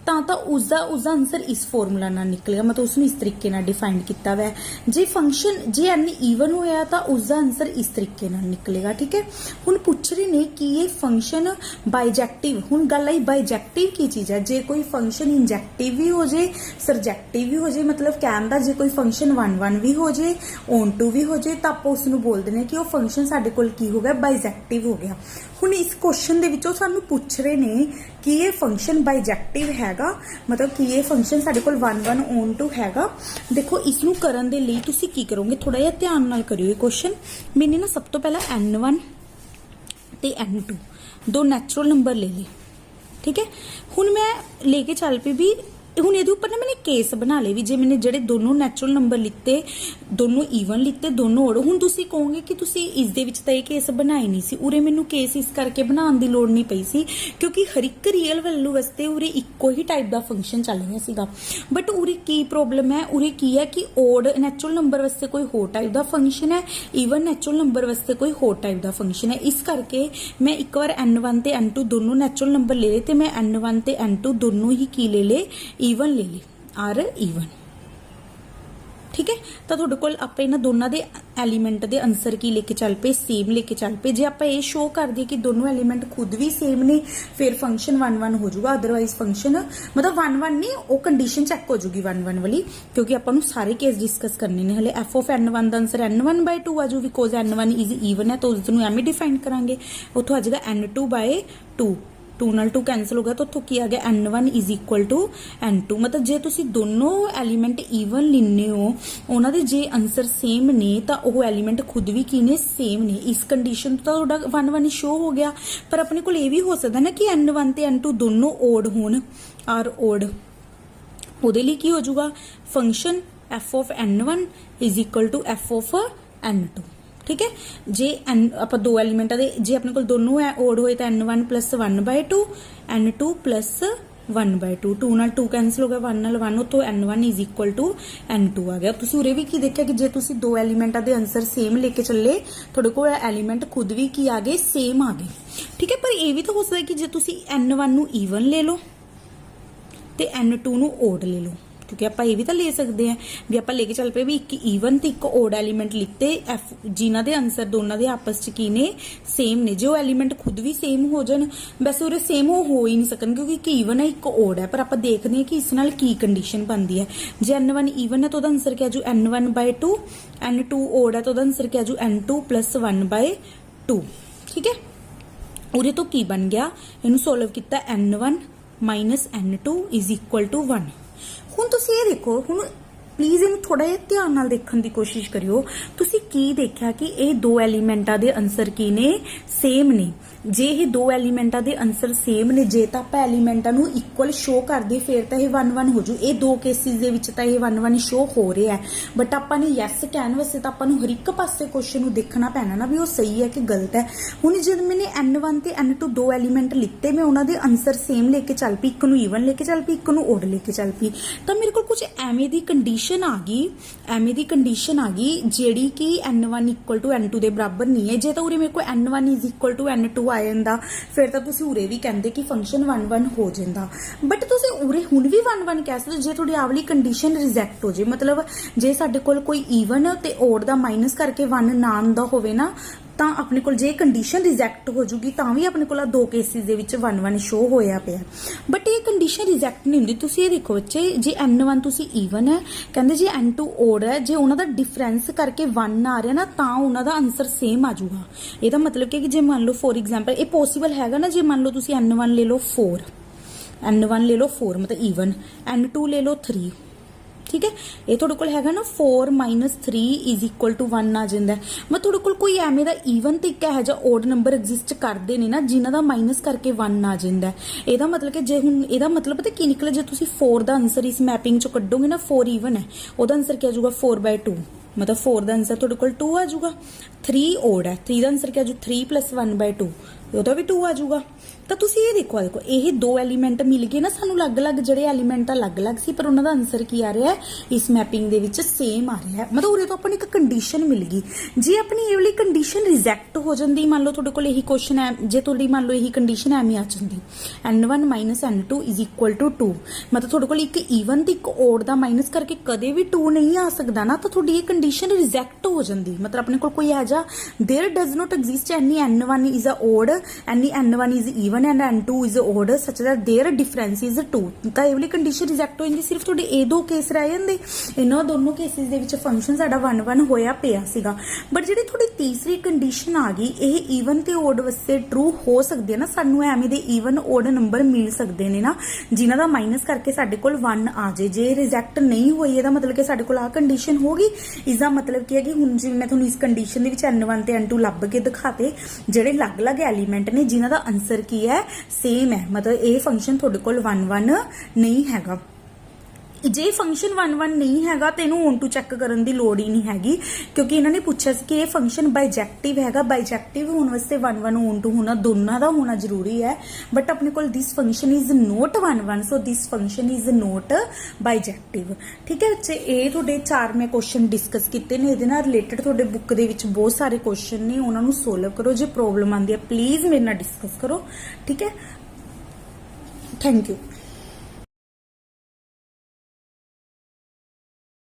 ਤਾਂ ਉਸਦਾ ਆਨਸਰ ਇਸ ਫਾਰਮੂਲਾ ਨਾਲ ਨਿਕਲੇਗਾ। ਮਤਲਬ ਉਸ ਨੂੰ ਇਸ ਤਰੀਕੇ ਨਾਲ ਡਿਫਾਈਨ ਕੀਤਾ ਹੋਇਆ ਹੈ। ਜੇ ਫੰਕਸ਼ਨ ਜੇ n ਈਵਨ ਹੋਇਆ ਤਾਂ ਉਸਦਾ ਆਨਸਰ ਇਸ ਤਰੀਕੇ ਨਾਲ ਨਿਕਲੇਗਾ। ਠੀਕ ਹੈ, ਹੁਣ ਪੁੱਛ ਰਹੇ ਨੇ ਕਿ ਇਹ ਫੰਕਸ਼ਨ ਬਾਈਜੈਕਟਿਵ। ਹੁਣ ਗੱਲ ਆਈ ਬਾਈਜੈਕਟਿਵ ਕੀ ਚੀਜ਼ ਹੈ। ਜੇ ਕੋਈ ਫੰਕਸ਼ਨ ਇੰਜੈਕਟਿਵ ਵੀ ਹੋ ਜੇ, ਸਰਜੈਕਟਿਵ ਵੀ ਹੋ ਜੇ, ਮਤਲਬ ਕਹਿਣ ਦਾ ਜੇ ਕੋਈ ਫੰਕਸ਼ਨ 1 1 ਵੀ ਹੋ ਜੇ, ਔਨ ਟੂ ਵੀ ਹੋ ਜੇ, ਤਾਂ ਆਪਾਂ ਉਸ ਨੂੰ ਬੋਲਦੇ ਨੇ ਕਿ ਉਹ ਫੰਕਸ਼ਨ ਸਾਡੇ ਕੋਲ ਕੀ ਹੋ ਗਿਆ, ਬਾਈਜੈਕਟਿਵ ਹੋ ਗਿਆ। ਹੁਣ ਇਸ ਕੁਐਸਚਨ ਦੇ ਵਿੱਚੋਂ ਸਾਨੂੰ ਪੁੱਛ ਰਹੇ ਨੇ ਕਿ ਇਹ ਫੰਕਸ਼ਨ ਬਾਈਜੈਕਟਿਵ ਹੈਗਾ, ਮਤਲਬ ਕਿ ਇਹ ਫੰਕਸ਼ਨ ਸਾਡੇ ਕੋਲ 1 1 ਔਨ ਟੂ ਹੈਗਾ। ਦੇਖੋ ਇਸ ਨੂੰ ਕਰਨ ਦੇ ਲਈ ਤੁਸੀਂ ਕੀ ਕਰੋਗੇ, ਥੋੜਾ ਜਿਹਾ ਧਿਆਨ ਨਾਲ ਕਰਿਓ ਇਹ ਕੁਐਸਚਨ। ਮੈंने ਨਾ ਸਭ ਤੋਂ ਪਹਿਲਾਂ n1 ਤੇ n2 ਦੋ ਨੈਚੁਰਲ ਨੰਬਰ ਲੈ ਲਏ। ਠੀਕ ਹੈ, ਹੁਣ ਮੈਂ ਲੈ ਕੇ ਚੱਲ ਪਈ ਵੀ ਹੁਣ ਇਹਦੇ ਉੱਪਰ ਨਾ ਮੈंने ਕੇਸ ਬਣਾ ਲਏ ਵੀ ਜੇ ਮੈंने ਜਿਹੜੇ ਦੋਨੋਂ ਨੈਚੁਰਲ ਨੰਬਰ ਲਿੱਤੇ, ਦੋਨੋਂ ਈਵਨ ਲਿੱਤੇ, ਦੋਨੋਂ ਓਡ। ਹੁਣ ਤੁਸੀਂ ਕਹੋਗੇ ਕਿ ਤੁਸੀਂ ਇਸ ਦੇ ਵਿੱਚ ਤਾਂ ਇਹ ਕੇਸ ਬਣਾਈ ਨਹੀਂ ਸੀ, ਉਰੇ ਮੈਨੂੰ ਕੇਸ ਇਸ ਕਰਕੇ ਬਣਾਉਣ ਦੀ ਲੋੜ ਨਹੀਂ ਪਈ ਸੀ ਕਿਉਂਕਿ ਹਰ ਇੱਕ ਰੀਅਲ ਵੈਲਿਊ ਵਾਸਤੇ ਉਰੇ ਇੱਕੋ ਹੀ ਟਾਈਪ ਦਾ ਫੰਕਸ਼ਨ ਚੱਲ ਰਿਹਾ ਸੀਗਾ। ਬਟ ਉਰੇ ਕੀ ਪ੍ਰੋਬਲਮ ਹੈ, ਉਰੇ ਕੀ ਹੈ ਕਿ ਓਡ ਨੈਚੁਰਲ ਨੰਬਰ ਵਾਸਤੇ ਕੋਈ ਹੋਰ ਟਾਈਪ ਦਾ ਫੰਕਸ਼ਨ ਹੈ, ਈਵਨ ਨੈਚੁਰਲ ਨੰਬਰ ਵਾਸਤੇ ਕੋਈ ਹੋਰ ਟਾਈਪ ਦਾ ਫੰਕਸ਼ਨ ਹੈ। ਇਸ ਕਰਕੇ ਮੈਂ ਇੱਕ ਵਾਰ n1 ਤੇ n2 ਦੋਨੋਂ ਨੈਚੁਰਲ ਨੰਬਰ ਲੈ ਲਏ ਤੇ ਮੈਂ n1 ਤੇ n2 ਦੋਨੋਂ ਹੀ ਕੀ ਲੈ ਲਏ, ਈਵਨ ਲੈ ਲਈ, ਆਰ ਈਵਨ। ਠੀਕ ਹੈ, ਤਾਂ ਤੁਹਾਡੇ ਕੋਲ ਆਪਾਂ ਇਹਨਾਂ ਦੋਨਾਂ ਦੇ ਐਲੀਮੈਂਟ ਦੇ ਆਨਸਰ ਕੀ ਲੈ ਕੇ ਚੱਲ ਪਏ, ਸੇਮ ਲੈ ਕੇ ਚੱਲ ਪਏ। ਜੇ ਆਪਾਂ ਇਹ ਸ਼ੋ ਕਰ ਦਈਏ ਕਿ ਦੋਨੋਂ ਐਲੀਮੈਂਟ ਖੁਦ ਵੀ ਸੇਮ ਨੇ, ਫਿਰ ਫੰਕਸ਼ਨ 1 1 ਹੋ ਜਾਊਗਾ। ਅਦਰਵਾਈਜ਼ ਫੰਕਸ਼ਨ ਮਤਲਬ 1 1 ਨਹੀਂ, ਉਹ ਕੰਡੀਸ਼ਨ ਚੈੱਕ ਹੋ ਜਾਊਗੀ 1 1 ਵਾਲੀ, ਕਿਉਂਕਿ ਆਪਾਂ ਨੂੰ ਸਾਰੇ ਕੇਸ ਡਿਸਕਸ ਕਰਨੇ ਨੇ। ਹਲੇ f of n1 the answer n1/2 ਆ ਜੂ, ਬਿਕੋਜ਼ n1 ਇਜ਼ ਈਵਨ ਹੈ, ਤਾਂ ਉਸ ਨੂੰ ਐਵੇਂ ਡਿਫਾਈਨ ਕਰਾਂਗੇ। ਉੱਥੋਂ ਆ ਜਾਏਗਾ n2/2, 2 ਨਾਲ 2 ਕੈਂਸਲ ਹੋ ਗਿਆ, ਤਾਂ ਉੱਥੋਂ ਕੀ ਆ ਗਿਆ n1 is equal to n2। ਮਤਲਬ ਜੇ ਤੁਸੀਂ ਦੋਨੋਂ ਐਲੀਮੈਂਟ ਈਵਨ ਲੈਣੇ ਹੋ, ਉਹਨਾਂ ਦੇ ਜੇ ਆਨਸਰ ਸੇਮ ਨੇ ਤਾਂ ਉਹ ਐਲੀਮੈਂਟ ਖੁਦ ਵੀ ਕੀ ਨੇ, ਸੇਮ ਨੇ। ਇਸ ਕੰਡੀਸ਼ਨ ਤੋਂ ਤੁਹਾਡਾ 1 1 ਸ਼ੋ ਹੋ ਗਿਆ। ਪਰ ਆਪਣੇ ਕੋਲ ਇਹ ਵੀ ਹੋ ਸਕਦਾ ਨਾ ਕਿ n1 ਤੇ n2 ਦੋਨੋਂ ਓਡ ਹੋਣ, ਆਰ ਓਡ। ਉਹਦੇ ਲਈ ਕੀ ਹੋ ਜਾਊਗਾ, function f of n1 is equal to f of n2। ਠੀਕ ਹੈ, ਜੇ ਆਪਾਂ ਦੋ ਐਲੀਮੈਂਟਾਂ ਦੇ ਜੇ ਆਪਣੇ ਕੋਲ ਦੋਨੋਂ ਓਡ ਹੋਏ ਤਾਂ n1 plus 1/2, n2 plus 1/2, 2 ਨਾਲ 2 ਕੈਂਸਲ ਹੋ ਗਿਆ, 1 ਨਾਲ 1, ਉੱਥੋਂ n1 is equal to n2 ਆ ਗਿਆ। ਤੁਸੀਂ ਉਰੇ ਵੀ ਕੀ ਦੇਖਿਆ ਕਿ ਜੇ ਤੁਸੀਂ ਦੋ ਐਲੀਮੈਂਟਾਂ ਦੇ ਆਨਸਰ ਸੇਮ ਲੈ ਕੇ ਚੱਲੇ, ਤੁਹਾਡੇ ਕੋਲ ਐਲੀਮੈਂਟ ਖੁਦ ਵੀ ਕੀ ਆ ਗਏ, ਸੇਮ ਆ ਗਏ। ਠੀਕ ਹੈ, ਪਰ ਇਹ ਵੀ ਤਾਂ ਹੋ ਸਕਦਾ ਕਿ ਜੇ ਤੁਸੀਂ n1 ਨੂੰ ਈਵਨ ਲੈ ਲਓ ਤੇ n2 ਨੂੰ ਓਡ ਲੈ ਲਓ, ਕਿਉਂਕਿ ਆਪਾਂ ਇਹ ਵੀ ਤਾਂ ਲੈ ਸਕਦੇ ਆ ਵੀ ਆਪਾਂ ਲੈ ਕੇ ਚੱਲ ਪਏ ਵੀ ਇੱਕ ਈਵਨ ਤੇ ਇੱਕ ਓਡ ਐਲੀਮੈਂਟ ਲਿੱਤੇ, ਜਿਨ੍ਹਾਂ ਦੇ ਆਨਸਰ ਦੋਨਾਂ ਦੇ ਆਪਸ ਚ ਕੀ ਨੇ, ਸੇਮ ਨੇ। ਜੇ ਉਹ ਐਲੀਮੈਂਟ ਖੁਦ ਵੀ ਸੇਮ ਹੋ ਜਾਣ, ਵੈਸੇ ਉਰੇ ਸੇਮ ਹੋ ਹੀ ਨਹੀਂ ਸਕਣ ਕਿਉਂਕਿ ਇੱਕ ਈਵਨ ਹੈ ਇੱਕ ਓਡ ਹੈ, ਪਰ ਆਪਾਂ ਦੇਖਦੇ ਹਾਂ ਕਿ ਇਸ ਨਾਲ ਕੀ ਕੰਡੀਸ਼ਨ ਬਣਦੀ ਹੈ। ਜੇ n1 ਈਵਨ ਹੈ ਤਾਂ ਉਹਦਾ ਆਨਸਰ ਕੀ ਆ ਜੂ, n1/2, n2 ਓਡ ਹੈ ਤਾਂ ਉਹਦਾ ਆਨਸਰ ਕੀ ਆ ਜੂ, n2 plus 1/2। ਠੀਕ ਹੈ, ਉਰੇ ਤੋਂ ਕੀ ਬਣ ਗਿਆ, ਇਹਨੂੰ ਸੋਲਵ ਕੀਤਾ, n1 minus n2 is equal to 1। ਹੁਣ ਤੁਸੀਂ ਇਹ ਦੇਖੋ, ਹੁਣ ਪਲੀਜ਼ ਇਹਨੂੰ ਥੋੜਾ ਜਿਹਾ ਧਿਆਨ ਨਾਲ ਦੇਖਣ ਦੀ ਕੋਸ਼ਿਸ਼ ਕਰਿਓ। ਤੁਸੀਂ ਕੀ ਦੇਖਿਆ ਕਿ ਇਹ ਦੋ ਐਲੀਮੈਂਟਾਂ ਦੇ ਆਨਸਰ ਕੀ ਨੇ, ਸੇਮ ਨੇ। ਜੇ ਇਹ ਦੋ ਐਲੀਮੈਂਟਾਂ ਦੇ ਆਨਸਰ ਸੇਮ ਨੇ, ਜੇ ਤਾਂ ਆਪਾਂ ਐਲੀਮੈਂਟਾਂ ਨੂੰ ਇਕੁਅਲ ਸ਼ੋ ਕਰਦੇ ਫਿਰ ਤਾਂ ਇਹ 1 1 ਹੋ ਜੂ। ਇਹ ਦੋ ਕੇਸਿਸ ਦੇ ਵਿੱਚ ਤਾਂ ਇਹ 1 1 ਸ਼ੋ ਹੋ ਰਿਹਾ ਹੈ, ਬਟ ਆਪਾਂ ਨੇ ਯੈਸ ਕਹਿਣ ਵਾਸਤੇ ਤਾਂ ਆਪਾਂ ਨੂੰ ਹਰ ਇੱਕ ਪਾਸੇ ਕੁਐਸਚਨ ਨੂੰ ਦੇਖਣਾ ਪੈਣਾ ਨਾ ਵੀ ਉਹ ਸਹੀ ਹੈ ਕਿ ਗਲਤ ਹੈ। ਹੁਣ ਜਦ ਮੈंने n1 ਤੇ n2 ਦੋ ਐਲੀਮੈਂਟ ਲਿੱਤੇ, ਮੈਂ ਉਹਨਾਂ ਦੇ ਆਨਸਰ ਸੇਮ ਲੈ ਕੇ ਚੱਲ ਪਈ, ਇੱਕ ਨੂੰ ਈਵਨ ਲੈ ਕੇ ਚੱਲ ਪਈ, ਇੱਕ ਨੂੰ ਓਡ ਲੈ ਕੇ ਚੱਲ ਪਈ, ਤਾਂ ਮੇਰੇ ਕੋਲ ਕੁਝ ਐਵੇਂ ਦੀ ਕੰਡੀਸ਼ਨ ਕੰਡੀਸ਼ਨ ਆ ਗਈ, ਐਵੇਂ ਦੀ ਕੰਡੀਸ਼ਨ ਆ ਗਈ ਜਿਹੜੀ ਕਿ n1 ਇਕੁਅਲ ਟੂ n2 ਦੇ ਬਰਾਬਰ ਨਹੀਂ ਹੈ। ਜੇ ਤਾਂ ਉਰੇ ਮੇਰੇ ਕੋਲ n1 is equal to n2 ਆ ਜਾਂਦਾ ਫਿਰ ਤਾਂ ਤੁਸੀਂ ਉਰੇ ਵੀ ਕਹਿੰਦੇ ਕਿ ਫੰਕਸ਼ਨ 1 1 ਹੋ ਜਾਂਦਾ, ਬਟ ਤੁਸੀਂ ਉਰੇ ਹੁਣ ਵੀ 1 1 ਕਹਿ ਸਕਦੇ ਜੇ ਤੁਹਾਡੀ ਆਵਲੀ ਕੰਡੀਸ਼ਨ ਰਿਜੈਕਟ ਹੋ ਜੇ। ਮਤਲਬ ਜੇ ਸਾਡੇ ਕੋਲ ਕੋਈ ਈਵਨ ਤੇ ਓਡ ਦਾ ਮਾਈਨਸ ਕਰਕੇ 1 ਨਾ ਆਉਂਦਾ ਹੋਵੇ ਨਾ ਤਾਂ ਆਪਣੇ ਕੋਲ ਜੇ ਕੰਡੀਸ਼ਨ ਰਿਜੈਕਟ ਹੋ ਜੂਗੀ ਤਾਂ ਵੀ ਆਪਣੇ ਕੋਲ ਆ ਦੋ ਕੇਸਿਸ ਦੇ ਵਿੱਚ 1 1 ਸ਼ੋ ਹੋਇਆ ਪਿਆ, ਬਟ ਇਹ ਕੰਡੀਸ਼ਨ ਰਿਜੈਕਟ ਨਹੀਂ ਹੁੰਦੀ। ਤੁਸੀਂ ਇਹ ਦੇਖੋ ਬੱਚੇ, ਜੇ n1 ਤੁਸੀਂ ਈਵਨ ਹੈ, ਕਹਿੰਦੇ ਜੇ n2 ਓਡ ਹੈ, ਜੇ ਉਹਨਾਂ ਦਾ ਡਿਫਰੈਂਸ ਕਰਕੇ 1 ਆ ਰਿਹਾ ਨਾ ਤਾਂ ਉਹਨਾਂ ਦਾ ਆਨਸਰ ਸੇਮ ਆ ਜਾਊਗਾ। ਇਹਦਾ ਮਤਲਬ ਕਿ ਜੇ ਮੰਨ ਲਓ ਫੋਰ ਐਗਜ਼ਾਮਪਲ ਇਹ ਪੋਸੀਬਲ ਹੈਗਾ ਨਾ, ਜੇ ਮੰਨ ਲਓ ਤੁਸੀਂ n1 ਲੈ ਲਓ 4, n1 ਲੈ ਲਓ 4 ਮਤਲਬ ਈਵਨ, n2 ਲੈ ਲਓ 3, ਠੀਕ ਹੈ, ਇਹ ਤੁਹਾਡੇ ਕੋਲ ਹੈਗਾ ਨਾ 4 - 3 ਇਜ਼ ਇਕੁਅਲ ਟੂ 1 ਆ ਜਾਂਦਾ। ਮੈਂ ਤੁਹਾਡੇ ਕੋਲ ਕੋਈ ਐਵੇਂ ਦਾ ਈਵਨ ਤੇ ਇੱਕ ਇਹੋ ਜਿਹਾ ਓਡ ਨੰਬਰ ਐਗਜ਼ਿਸਟ ਕਰਦੇ ਨੇ ਨਾ ਜਿਨ੍ਹਾਂ ਦਾ ਮਾਈਨਸ ਕਰਕੇ 1 ਆ ਜਾਂਦਾ। ਇਹਦਾ ਮਤਲਬ ਕਿ ਜੇ ਹੁਣ ਇਹਦਾ ਮਤਲਬ ਪਤਾ ਕੀ ਨਿਕਲੇ, ਜੇ ਤੁਸੀਂ 4 ਦਾ ਆਨਸਰ ਇਸ ਮੈਪਿੰਗ ਚੋਂ ਕੱਢੋਗੇ ਨਾ, 4 ਈਵਨ ਹੈ, ਉਹਦਾ ਆਨਸਰ ਕੀ ਆ ਜਾਊਗਾ 4/2, ਮਤਲਬ 4 ਦਾ ਆਨਸਰ ਤੁਹਾਡੇ ਕੋਲ 2 ਆ ਜਾਊਗਾ। 3 ਓਡ ਹੈ, 3 ਦਾ ਆਨਸਰ ਕੀ ਆ ਜਾਊ 3 + 1/2, ਉਹਦਾ ਵੀ 2 ਆ ਜਾਊਗਾ। ਤਾਂ ਤੁਸੀਂ ਇਹ ਦੇਖੋ ਇਹ ਦੋ ਐਲੀਮੈਂਟ ਮਿਲ ਗਏ ਨਾ ਸਾਨੂੰ, ਅਲੱਗ-ਅਲੱਗ ਜਿਹੜੇ ਐਲੀਮੈਂਟ ਅਲੱਗ-ਅਲੱਗ ਸੀ ਪਰ ਉਹਨਾਂ ਦਾ ਆਨਸਰ ਕੀ ਆ ਰਿਹਾ ਹੈ ਇਸ ਮੈਪਿੰਗ ਦੇ ਵਿੱਚ ਸੇਮ ਆ ਰਿਹਾ ਹੈ। ਮਤਲਬ ਉਰੇ ਤੋਂ ਆਪਾਂ ਨੂੰ ਇੱਕ ਕੰਡੀਸ਼ਨ ਮਿਲ ਗਈ। ਜੇ ਆਪਣੀ ਇਹ ਵਾਲੀ ਕੰਡੀਸ਼ਨ ਰਿਜੈਕਟ ਹੋ ਜਾਂਦੀ, ਮੰਨ ਲਓ ਤੁਹਾਡੇ ਕੋਲ ਇਹੀ ਕੁਐਸਚਨ ਹੈ, ਜੇ ਤੁਹਾਡੀ ਮੰਨ ਲਓ ਇਹੀ ਕੰਡੀਸ਼ਨ ਐਵੇਂ ਆ ਜਾਂਦੀ n1 - n2 is equal to 2, ਮਤਲਬ ਤੁਹਾਡੇ ਕੋਲ ਇੱਕ ਈਵਨ ਤੇ ਇੱਕ ਓਡ ਦਾ ਮਾਈਨਸ ਕਰਕੇ ਕਦੇ ਵੀ 2 ਨਹੀਂ ਆ ਸਕਦਾ ਨਾ, ਤਾਂ ਤੁਹਾਡੀ ਇਹ ਕੰਡੀਸ਼ਨ ਰਿਜੈਕਟ ਹੋ ਜਾਂਦੀ। ਮਤਲਬ ਆਪਣੇ ਕੋਲ ਕੋਈ ਇਹੋ ਜਿਹਾ there does not exist any n1 is a odd, any n1 is even and n2 is odd such that their difference is 2, ਤਾਂ ਇਹ ਵਾਲੀ ਕੰਡੀਸ਼ਨ ਰਿਜੈਕਟ ਹੋ ਜਾਂਦੀ। ਸਿਰਫ ਤੁਹਾਡੇ ਇਹ ਦੋ ਕੇਸ ਰਹਿ ਜਾਂਦੇ, ਇਹਨਾਂ ਦੋਨੋਂ ਕੇਸਿਸ ਦੇ ਵਿੱਚ ਫੰਕਸ਼ਨ ਸਾਡਾ 1 1 ਹੋਇਆ ਪਿਆ ਸੀਗਾ। ਬਟ ਜਿਹੜੀ ਤੁਹਾਡੀ ਤੀਸਰੀ ਕੰਡੀਸ਼ਨ ਆ ਗਈ, ਇਹ ਈਵਨ ਤੇ ਓਡ ਵਾਸਤੇ ਟਰੂ ਹੋ ਸਕਦੀ ਹੈ ਨਾ, ਸਾਨੂੰ ਐਵੇਂ ਦੇ ਈਵਨ ਓਡ ਨੰਬਰ ਮਿਲ ਸਕਦੇ ਨੇ ਨਾ ਜਿਨ੍ਹਾਂ ਦਾ ਮਾਈਨਸ ਕਰਕੇ ਸਾਡੇ ਕੋਲ 1 ਆ ਜੇ। ਜੇ ਰਿਜੈਕਟ ਨਹੀਂ ਹੋਈ ਇਹਦਾ ਮਤਲਬ ਕਿ ਸਾਡੇ ਕੋਲ ਆ ਕੰਡੀਸ਼ਨ ਹੋ ਗਈ। ਇਸ ਦਾ ਮਤਲਬ ਕੀ ਹੈ ਕਿ ਹੁਣ ਜਿਵੇਂ ਮੈਂ ਤੁਹਾਨੂੰ ਇਸ ਕੰਡੀਸ਼ਨ ਦੇ ਵਿੱਚ n1 ਤੇ n2 ਲੱਭ ਕੇ ਦਿਖਾਤੇ ਜਿਹੜੇ ਅਲੱਗ-ਅਲੱਗ ਐਲੀਮੈਂਟ ਨੇ ਜਿਨ੍ਹਾਂ ਦਾ ਆਨਸਰ ਕੀ ਹੈ ਸੇਮ ਹੈ, ਮਤਲਬ ਇਹ ਫੰਕਸ਼ਨ ਤੁਹਾਡੇ ਕੋਲ 1 1 ਨਹੀਂ ਹੈਗਾ। ਜੇ ਫੰਕਸ਼ਨ 1 1 ਨਹੀਂ ਹੈਗਾ ਤਾਂ ਇਹਨੂੰ ਔਨ ਟੂ ਚੈੱਕ ਕਰਨ ਦੀ ਲੋੜ ਹੀ ਨਹੀਂ ਹੈਗੀ, ਕਿਉਂਕਿ ਇਹਨਾਂ ਨੇ ਪੁੱਛਿਆ ਸੀ ਕਿ ਇਹ ਫੰਕਸ਼ਨ ਬਾਈਜੈਕਟਿਵ ਹੈਗਾ। ਬਾਈਜੈਕਟਿਵ ਹੋਣ ਵਾਸਤੇ 1 1 ਔਨ ਟੂ ਹੋਣਾ, ਦੋਨਾਂ ਦਾ ਹੋਣਾ ਜ਼ਰੂਰੀ ਹੈ। ਬਟ ਆਪਣੇ ਕੋਲ this function is not 1 1, so this function is not bijective. ਠੀਕ ਹੈ ਬੱਚੇ, ਇਹ ਤੁਹਾਡੇ 4 ਮੈਂ ਕੁਐਸਚਨ ਡਿਸਕਸ ਕੀਤੇ ਨੇ। ਇਹਦੇ ਨਾਲ ਰਿਲੇਟਡ ਤੁਹਾਡੇ ਬੁੱਕ ਦੇ ਵਿੱਚ ਬਹੁਤ ਸਾਰੇ ਕੁਐਸਚਨ ਨੇ, ਉਹਨਾਂ ਨੂੰ ਸੋਲਵ ਕਰੋ। ਜੇ ਪ੍ਰੋਬਲਮ ਆਉਂਦੀ ਹੈ ਪਲੀਜ਼ ਮੇਰੇ ਨਾਲ ਡਿਸਕਸ ਕਰੋ। ਠੀਕ ਹੈ, ਥੈਂਕ ਯੂ।